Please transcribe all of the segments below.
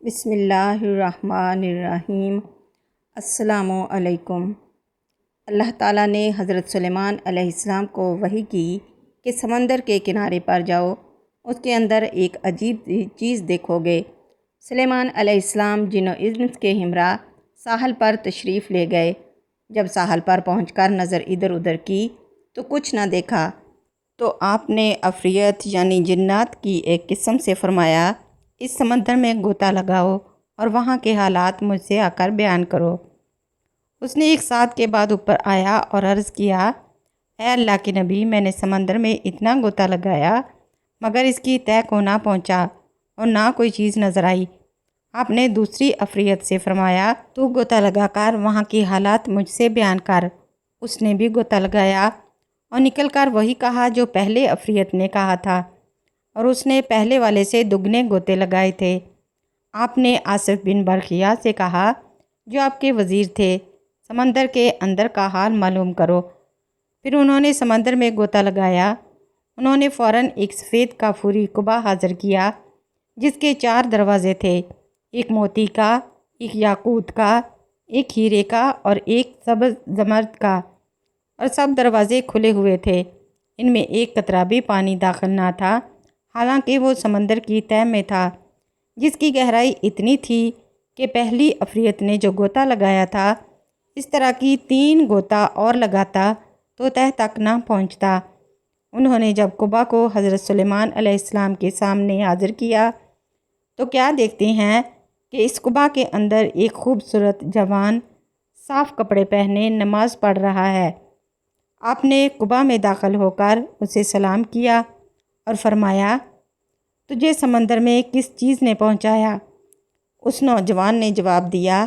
بسم اللہ الرحمن الرحیم۔ السلام علیکم۔ اللہ تعالیٰ نے حضرت سلیمان علیہ السلام کو وحی کی کہ سمندر کے کنارے پر جاؤ، اس کے اندر ایک عجیب چیز دیکھو گے۔ سلیمان علیہ السلام جن و انس کے ہمراہ ساحل پر تشریف لے گئے۔ جب ساحل پر پہنچ کر نظر ادھر ادھر کی تو کچھ نہ دیکھا، تو آپ نے عفریت یعنی جنات کی ایک قسم سے فرمایا، اس سمندر میں غوطہ لگاؤ اور وہاں کے حالات مجھ سے آ کر بیان کرو۔ اس نے ایک ساتھ کے بعد اوپر آیا اور عرض کیا، اے اللہ کے نبی، میں نے سمندر میں اتنا غوطہ لگایا مگر اس کی تہہ کو نہ پہنچا اور نہ کوئی چیز نظر آئی۔ آپ نے دوسری عفریت سے فرمایا، تو غوطہ لگا کر وہاں کی حالات مجھ سے بیان کر۔ اس نے بھی غوطہ لگایا اور نکل کر وہی کہا جو پہلے عفریت نے کہا تھا، اور اس نے پہلے والے سے دگنے غوطے لگائے تھے۔ آپ نے آصف بن برخیا سے کہا، جو آپ کے وزیر تھے، سمندر کے اندر کا حال معلوم کرو۔ پھر انہوں نے سمندر میں غوطہ لگایا۔ انہوں نے فوراً ایک سفید کافوری قبا حاضر کیا جس کے 4 دروازے تھے، ایک موتی کا، ایک یاقوت کا، ایک ہیرے کا اور ایک سبز زمرد کا، اور سب دروازے کھلے ہوئے تھے۔ ان میں ایک قطرہ بھی پانی داخل نہ تھا، حالانکہ وہ سمندر کی تہہ میں تھا، جس کی گہرائی اتنی تھی کہ پہلی عفریت نے جو غوطہ لگایا تھا، اس طرح کی 3 غوطہ اور لگاتا تو تہہ تک نہ پہنچتا۔ انہوں نے جب قبا کو حضرت سلیمان علیہ السلام کے سامنے حاضر کیا تو کیا دیکھتے ہیں کہ اس قبا کے اندر ایک خوبصورت جوان صاف کپڑے پہنے نماز پڑھ رہا ہے۔ آپ نے قبا میں داخل ہو کر اسے سلام کیا اور فرمایا، تجھے سمندر میں کس چیز نے پہنچایا؟ اس نوجوان نے جواب دیا،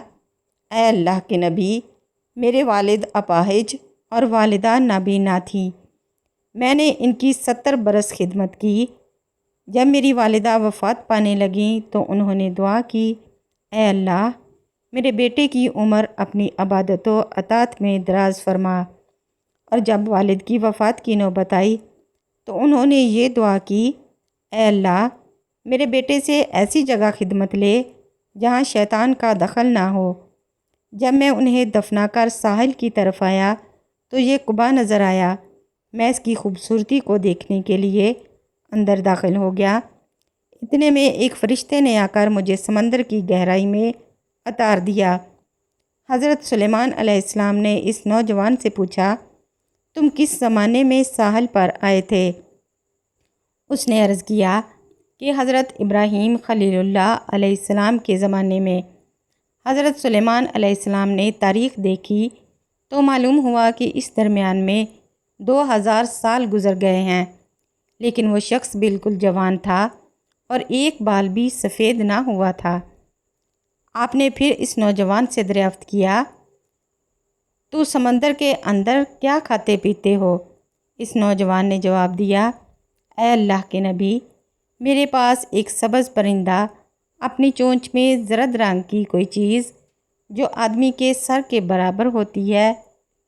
اے اللہ کے نبی، میرے والد اپاہج اور والدہ نابینا تھی۔ میں نے ان کی 70 برس خدمت کی۔ جب میری والدہ وفات پانے لگیں تو انہوں نے دعا کی، اے اللہ، میرے بیٹے کی عمر اپنی عبادت و اطاعت میں دراز فرما۔ اور جب والد کی وفات کی نوبت آئی تو انہوں نے یہ دعا کی، اے اللہ، میرے بیٹے سے ایسی جگہ خدمت لے جہاں شیطان کا دخل نہ ہو۔ جب میں انہیں دفنا کر ساحل کی طرف آیا تو یہ قبا نظر آیا۔ میں اس کی خوبصورتی کو دیکھنے کے لیے اندر داخل ہو گیا۔ اتنے میں ایک فرشتے نے آ کر مجھے سمندر کی گہرائی میں اتار دیا۔ حضرت سلیمان علیہ السلام نے اس نوجوان سے پوچھا، تم کس زمانے میں ساحل پر آئے تھے؟ اس نے عرض کیا کہ حضرت ابراہیم خلیل اللہ علیہ السلام کے زمانے میں۔ حضرت سلیمان علیہ السلام نے تاریخ دیکھی تو معلوم ہوا کہ اس درمیان میں 2000 سال گزر گئے ہیں، لیکن وہ شخص بالکل جوان تھا اور ایک بال بھی سفید نہ ہوا تھا۔ آپ نے پھر اس نوجوان سے دریافت کیا، تو سمندر کے اندر کیا کھاتے پیتے ہو؟ اس نوجوان نے جواب دیا، اے اللہ کے نبی، میرے پاس ایک سبز پرندہ اپنی چونچ میں زرد رنگ کی کوئی چیز جو آدمی کے سر کے برابر ہوتی ہے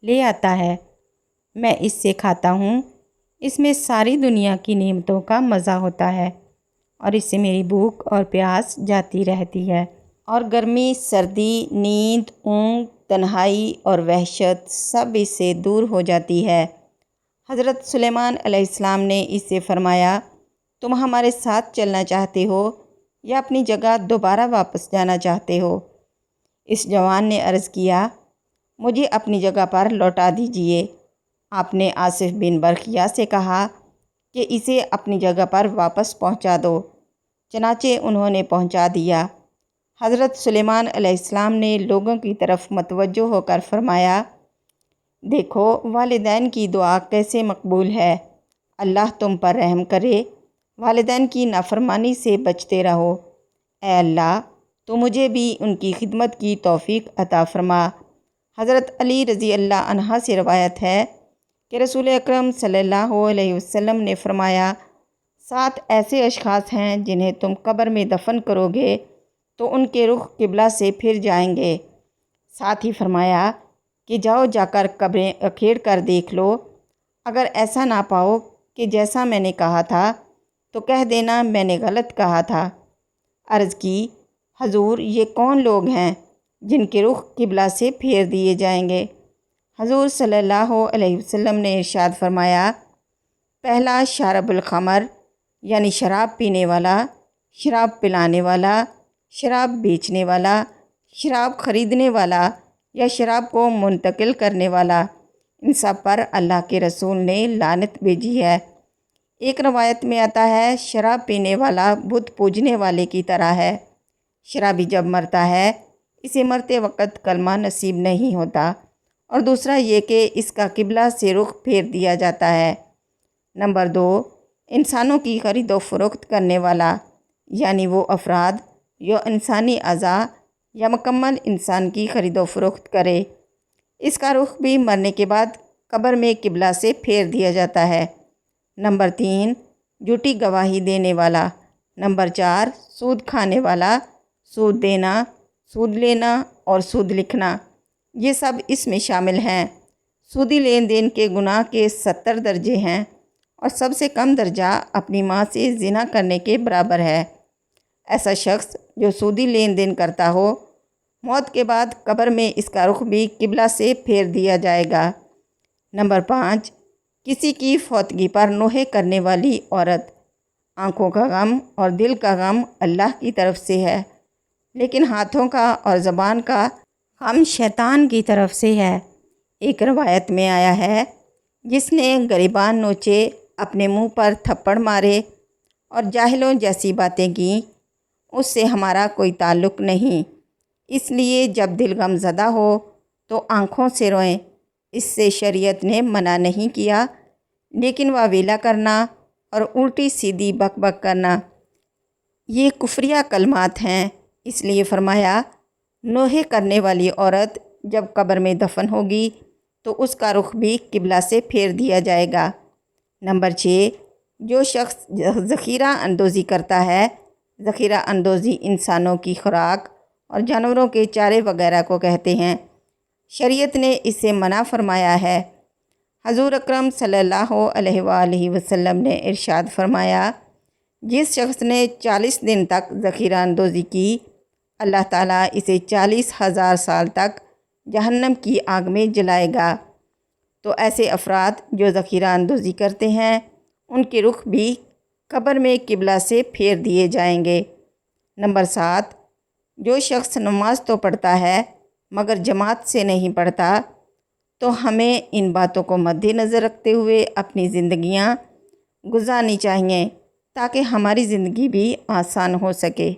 لے آتا ہے۔ میں اس سے کھاتا ہوں۔ اس میں ساری دنیا کی نعمتوں کا مزہ ہوتا ہے اور اس سے میری بھوک اور پیاس جاتی رہتی ہے، اور گرمی، سردی، نیند، اونگ، تنہائی اور وحشت سب اس سے دور ہو جاتی ہے۔ حضرت سلیمان علیہ السلام نے اس سے فرمایا، تم ہمارے ساتھ چلنا چاہتے ہو یا اپنی جگہ دوبارہ واپس جانا چاہتے ہو؟ اس جوان نے عرض کیا، مجھے اپنی جگہ پر لوٹا دیجیے۔ آپ نے آصف بن برخیا سے کہا کہ اسے اپنی جگہ پر واپس پہنچا دو۔ چنانچہ انہوں نے پہنچا دیا۔ حضرت سلیمان علیہ السلام نے لوگوں کی طرف متوجہ ہو کر فرمایا، دیکھو والدین کی دعا کیسے مقبول ہے۔ اللہ تم پر رحم کرے، والدین کی نافرمانی سے بچتے رہو۔ اے اللہ، تو مجھے بھی ان کی خدمت کی توفیق عطا فرما۔ حضرت علی رضی اللہ عنہ سے روایت ہے کہ رسول اکرم صلی اللہ علیہ وسلم نے فرمایا، 7 ایسے اشخاص ہیں جنہیں تم قبر میں دفن کرو گے تو ان کے رخ قبلہ سے پھر جائیں گے۔ ساتھ ہی فرمایا کہ جاؤ جا کر قبریں اکھیڑ کر دیکھ لو، اگر ایسا نہ پاؤ کہ جیسا میں نے کہا تھا تو کہہ دینا میں نے غلط کہا تھا۔ عرض کی، حضور یہ کون لوگ ہیں جن کے رخ قبلہ سے پھیر دیے جائیں گے؟ حضور صلی اللہ علیہ وسلم نے ارشاد فرمایا، پہلا شارب الخمر یعنی شراب پینے والا، شراب پلانے والا، شراب بیچنے والا، شراب خریدنے والا یا شراب کو منتقل کرنے والا، ان سب پر اللہ کے رسول نے لعنت بھیجی ہے۔ ایک روایت میں آتا ہے، شراب پینے والا بت پوجنے والے کی طرح ہے۔ شرابی جب مرتا ہے اسے مرتے وقت کلمہ نصیب نہیں ہوتا، اور دوسرا یہ کہ اس کا قبلہ سے رخ پھیر دیا جاتا ہے۔ نمبر 2، انسانوں کی خرید و فروخت کرنے والا، یعنی وہ افراد جو انسانی اعضاء یا مکمل انسان کی خرید و فروخت کرے، اس کا رخ بھی مرنے کے بعد قبر میں قبلہ سے پھیر دیا جاتا ہے۔ نمبر 3، جھوٹی گواہی دینے والا۔ نمبر 4، سود کھانے والا، سود دینا، سود لینا اور سود لکھنا، یہ سب اس میں شامل ہیں۔ سودی لین دین کے گناہ کے 70 درجے ہیں، اور سب سے کم درجہ اپنی ماں سے زنا کرنے کے برابر ہے۔ ایسا شخص جو سودی لین دین کرتا ہو، موت کے بعد قبر میں اس کا رخ بھی قبلہ سے پھیر دیا جائے گا۔ نمبر 5، کسی کی فوتگی پر نوحے کرنے والی عورت۔ آنکھوں کا غم اور دل کا غم اللہ کی طرف سے ہے، لیکن ہاتھوں کا اور زبان کا غم شیطان کی طرف سے ہے۔ ایک روایت میں آیا ہے، جس نے گریبان نوچے، اپنے منہ پر تھپڑ مارے اور جاہلوں جیسی باتیں کیں، اس سے ہمارا کوئی تعلق نہیں۔ اس لیے جب دل غم زدہ ہو تو آنکھوں سے روئیں، اس سے شریعت نے منع نہیں کیا، لیکن واویلا کرنا اور الٹی سیدھی بک بک کرنا یہ کفریہ کلمات ہیں۔ اس لیے فرمایا، نوحے کرنے والی عورت جب قبر میں دفن ہوگی تو اس کا رخ بھی قبلہ سے پھیر دیا جائے گا۔ نمبر 6، جو شخص ذخیرہ اندوزی کرتا ہے۔ ذخیرہ اندوزی انسانوں کی خوراک اور جانوروں کے چارے وغیرہ کو کہتے ہیں۔ شریعت نے اسے منع فرمایا ہے۔ حضور اکرم صلی اللہ علیہ وآلہ وسلم نے ارشاد فرمایا، جس شخص نے 40 دن تک ذخیرہ اندوزی کی، اللہ تعالیٰ اسے 40,000 سال تک جہنم کی آگ میں جلائے گا۔ تو ایسے افراد جو ذخیرہ اندوزی کرتے ہیں، ان کے رخ بھی قبر میں قبلہ سے پھیر دیے جائیں گے۔ نمبر 7، جو شخص نماز تو پڑھتا ہے مگر جماعت سے نہیں پڑھتا، تو ہمیں ان باتوں کو مد نظر رکھتے ہوئے اپنی زندگیاں گزارنی چاہیے تاکہ ہماری زندگی بھی آسان ہو سکے۔